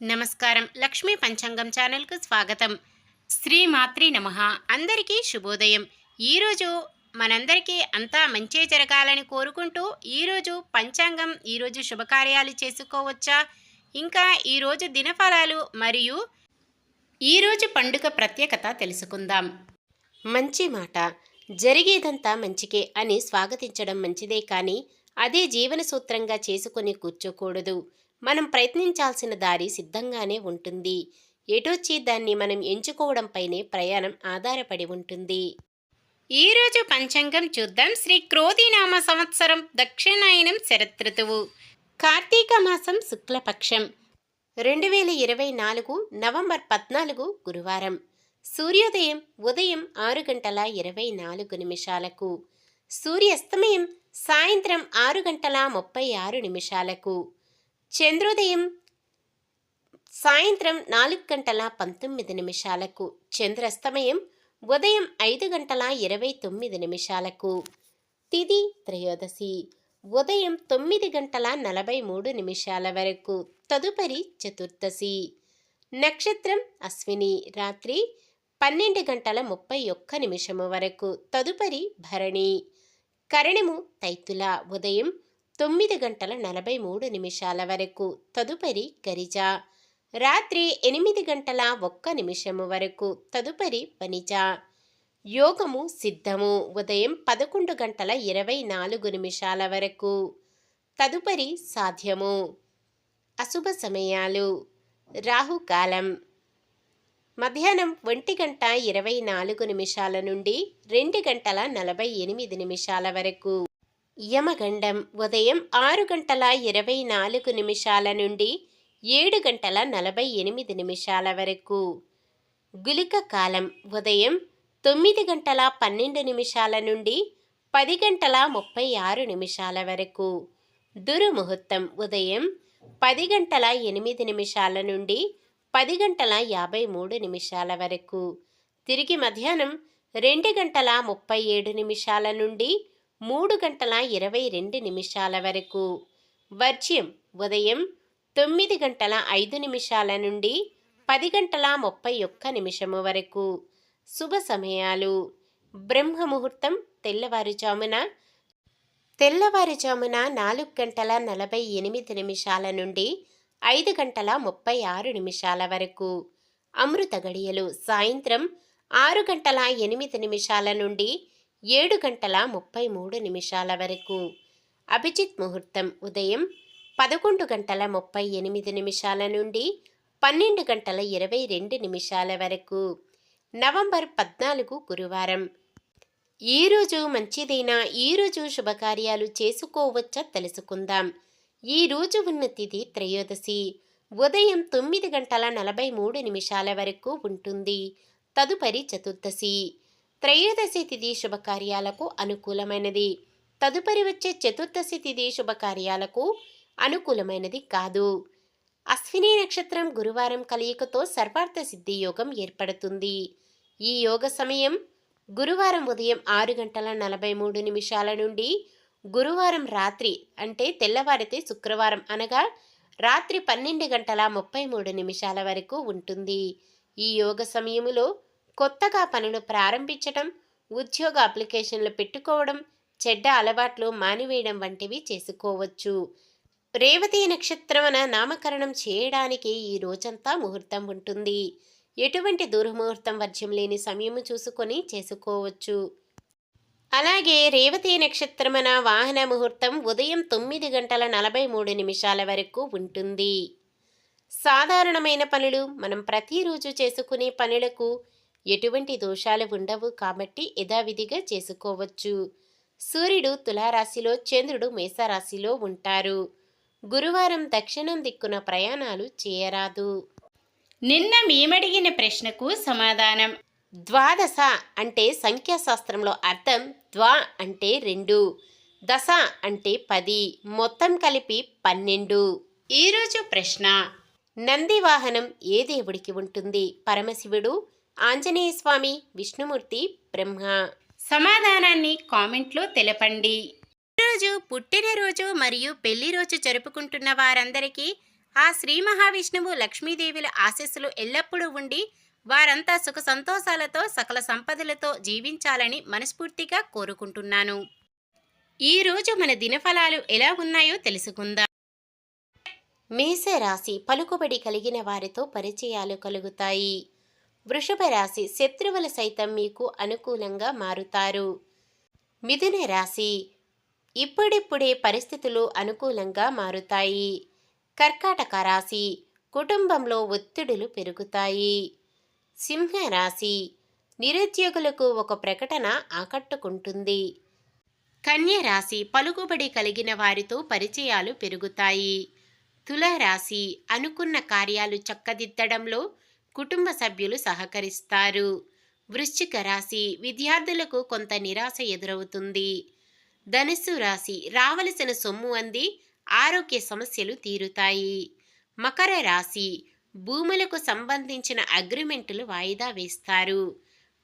నమస్కారం. లక్ష్మీ పంచాంగం ఛానల్‌కు స్వాగతం. శ్రీమాత్రే నమః. అందరికీ శుభోదయం. ఈరోజు మనందరికీ అంతా మంచే జరగాలని కోరుకుంటూ ఈరోజు పంచాంగం, ఈరోజు శుభకార్యాలు చేసుకోవచ్చా, ఇంకా ఈరోజు దినఫలాలు మరియు ఈరోజు పండుగ ప్రత్యేకత తెలుసుకుందాం. మంచి మాట. జరిగేదంతా మంచికే అని స్వాగతించడం మంచిదే, కానీ అదే జీవన సూత్రంగా చేసుకొని కూర్చోకూడదు. మనం ప్రయత్నించాల్సిన దారి సిద్ధంగానే ఉంటుంది. ఎటొచ్చి దాన్ని మనం ఎంచుకోవడంపైనే ప్రయాణం ఆధారపడి ఉంటుంది. ఈరోజు పంచాంగం చూద్దాం. శ్రీ క్రోధినామ సంవత్సరం, దక్షిణాయనం, శరదృతువు, కార్తీక మాసం, శుక్లపక్షం, 2024 నవంబర్ 14 గురువారం. సూర్యోదయం ఉదయం 6 గంటల 24 నిమిషాలకు, సూర్యాస్తమయం సాయంత్రం 6 గంటల 36 నిమిషాలకు, చంద్రోదయం సాయంత్రం 4 గంటల 19 నిమిషాలకు, చంద్రాస్తమయం ఉదయం 5 గంటల 29 నిమిషాలకు. తిథి త్రయోదశి ఉదయం 9 గంటల 43 నిమిషాల వరకు, తదుపరి చతుర్దశి. నక్షత్రం అశ్విని, రాత్రి 12 గంటల 31 నిమిషము వరకు, తదుపరి భరణి. కరణము తైతుల, ఉదయం 9 గంటల 43 నిమిషాల వరకు, తదుపరి గరిజ. రాత్రి 8 గంటల 1 నిమిషము వరకు, తదుపరి వనిజ. యోగము సిద్ధము, ఉదయం 11 గంటల 24 నిమిషాల వరకు, తదుపరి సాధ్యము. అశుభ సమయాలు: రాహుకాలం మధ్యాహ్నం 1 గంట 24 నిమిషాల నుండి 2 గంటల 48 నిమిషాల వరకు. యమగండం ఉదయం 6 గంటల 24 నిమిషాల నుండి 7 గంటల 48 నిమిషాల వరకు. గుళిక కాలం ఉదయం 9 గంటల 12 నిమిషాల నుండి 10 గంటల 36 నిమిషాల వరకు. దుర్ముహూర్తం ఉదయం 10 గంటల 8 నిమిషాల నుండి 10 గంటల 53 నిమిషాల వరకు. తిరిగి మధ్యాహ్నం 2 గంటల 37 నిమిషాల నుండి 3 గంటల 22 నిమిషాల వరకు. వర్జ్యం ఉదయం 9 గంటల 5 నిమిషాల నుండి 10 గంటల 31 నిమిషము వరకు. శుభ సమయాలు: బ్రహ్మముహూర్తం తెల్లవారుజామున 4 గంటల 48 నిమిషాల నుండి 5 గంటల 36 నిమిషాల వరకు. అమృత గడియలు సాయంత్రం 6 గంటల 8 నిమిషాల నుండి 7 గంటల 33 నిమిషాల వరకు. అభిజిత్ ముహూర్తం ఉదయం 11 గంటల 38 నిమిషాల నుండి 12 గంటల 22 నిమిషాల వరకు. నవంబర్ 14 గురువారం. ఈరోజు మంచిదైనా ఈరోజు శుభకార్యాలు చేసుకోవచ్చా తెలుసుకుందాం. ఈరోజు ఉన్న తిథి త్రయోదశి, ఉదయం 9 గంటల 43 నిమిషాల వరకు ఉంటుంది, తదుపరి చతుర్దశి. త్రయోదశి తిథి శుభకార్యాలకు అనుకూలమైనది, తదుపరి వచ్చే చతుర్దశి తిథి శుభకార్యాలకు అనుకూలమైనది కాదు. అశ్విని నక్షత్రం గురువారం కలయికతో సర్వార్థ సిద్ధి యోగం ఏర్పడుతుంది. ఈ యోగ సమయం గురువారం ఉదయం 6 గంటల 43 నిమిషాల నుండి గురువారం రాత్రి అంటే తెల్లవారితే శుక్రవారం అనగా రాత్రి 12 గంటల 33 నిమిషాల వరకు ఉంటుంది. ఈ యోగ సమయములో కొత్తగా పనులు ప్రారంభించడం, ఉద్యోగ అప్లికేషన్లు పెట్టుకోవడం, చెడ్డ అలవాట్లు మానివేయడం వంటివి చేసుకోవచ్చు. రేవతి నక్షత్రమున నామకరణం చేయడానికి ఈ రోజంతా ముహూర్తం ఉంటుంది. ఎటువంటి దుర్ముహూర్తం వర్జ్యం లేని సమయము చూసుకొని చేసుకోవచ్చు. అలాగే రేవతి నక్షత్రమున వాహన ముహూర్తం ఉదయం 9 గంటల 43 నిమిషాల వరకు ఉంటుంది. సాధారణమైన పనులు మనం ప్రతిరోజు చేసుకునే పనులకు ఎటువంటి దోషాలు ఉండవు కాబట్టి యథావిధిగా చేసుకోవచ్చు. సూర్యుడు తులారాశిలో, చంద్రుడు మేషరాశిలో ఉంటారు. గురువారం దక్షిణం దిక్కున ప్రయాణాలు చేయరాదు. నిన్న మేమడిగిన ప్రశ్నకు సమాధానం. ద్వాదశ అంటే సంఖ్యాశాస్త్రంలో అర్థం ద్వా అంటే 2, దశ అంటే 10, మొత్తం కలిపి 12. ఈరోజు ప్రశ్న: నంది వాహనం ఏ దేవుడికి ఉంటుంది? పరమశివుడు, ఆంజనేయ స్వామి, విష్ణుమూర్తి, బ్రహ్మ? సమాధానాన్ని కామెంట్లో తెలపండి. ఈరోజు పుట్టినరోజు మరియు పెళ్లి రోజు జరుపుకుంటున్న వారందరికీ ఆ శ్రీ మహావిష్ణువు లక్ష్మీదేవుల ఆశీస్సులు ఎల్లప్పుడూ ఉండి వారంతా సుఖ సంతోషాలతో సకల సంపదలతో జీవించాలని మనస్ఫూర్తిగా కోరుకుంటున్నాను. ఈరోజు మన దినఫలాలు ఎలా ఉన్నాయో తెలుసుకుందాం. మేషరాశి పలుకుబడి కలిగిన వారితో పరిచయాలు కలుగుతాయి. వృషభ రాశి శత్రువులు సైతం మీకు అనుకూలంగా మారుతారు. మిథున రాశి ఇప్పుడిప్పుడే పరిస్థితులు అనుకూలంగా మారుతాయి. కర్కాటక రాశి కుటుంబంలో ఒత్తిడులు పెరుగుతాయి. సింహరాశి నిరుద్యోగులకు ఒక ప్రకటన ఆకట్టుకుంటుంది. కన్య రాశి పలుకుబడి కలిగిన వారితో పరిచయాలు పెరుగుతాయి. తులారాశి అనుకున్న కార్యాలు చక్కదిద్దడంలో కుటుంబ సభ్యులు సహకరిస్తారు. వృశ్చిక రాశి విద్యార్థులకు కొంత నిరాశ ఎదురవుతుంది. ధనుస్సు రాశి రావలసిన సొమ్ము అంది ఆరోగ్య సమస్యలు తీరుతాయి. మకర రాశి భూములకు సంబంధించిన అగ్రిమెంటులు వాయిదా వేస్తారు.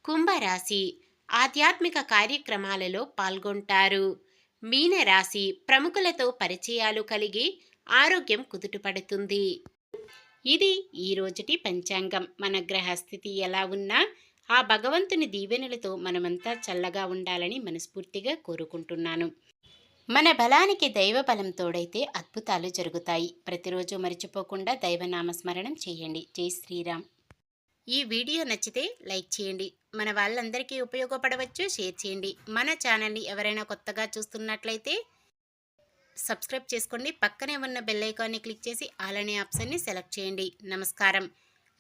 కుంభరాశి ఆధ్యాత్మిక కార్యక్రమాలలో పాల్గొంటారు. మీనరాశి ప్రముఖులతో పరిచయాలు కలిగి ఆరోగ్యం కుదుటపడుతుంది. ఇది ఈరోజుటి పంచాంగం. మన గ్రహస్థితి ఎలా ఉన్నా ఆ భగవంతుని దీవెనలతో మనమంతా చల్లగా ఉండాలని మనస్ఫూర్తిగా కోరుకుంటున్నాను. మన బలానికి దైవ బలం తోడైతే అద్భుతాలు జరుగుతాయి. ప్రతిరోజు మర్చిపోకుండా దైవనామస్మరణం చేయండి. జై శ్రీరామ్. ఈ వీడియో నచ్చితే లైక్ చేయండి. మన వాళ్ళందరికీ ఉపయోగపడవచ్చు, షేర్ చేయండి. మన ఛానల్ని ఎవరైనా కొత్తగా చూస్తున్నట్లయితే సబ్స్క్రైబ్ చేసుకోండి. పక్కనే ఉన్న బెల్ ఐకాన్ని క్లిక్ చేసి ఆల్ అనే ఆప్షన్ని సెలెక్ట్ చేయండి. నమస్కారం.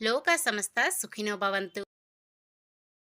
లోకా సమస్త సుఖినో భవంతు.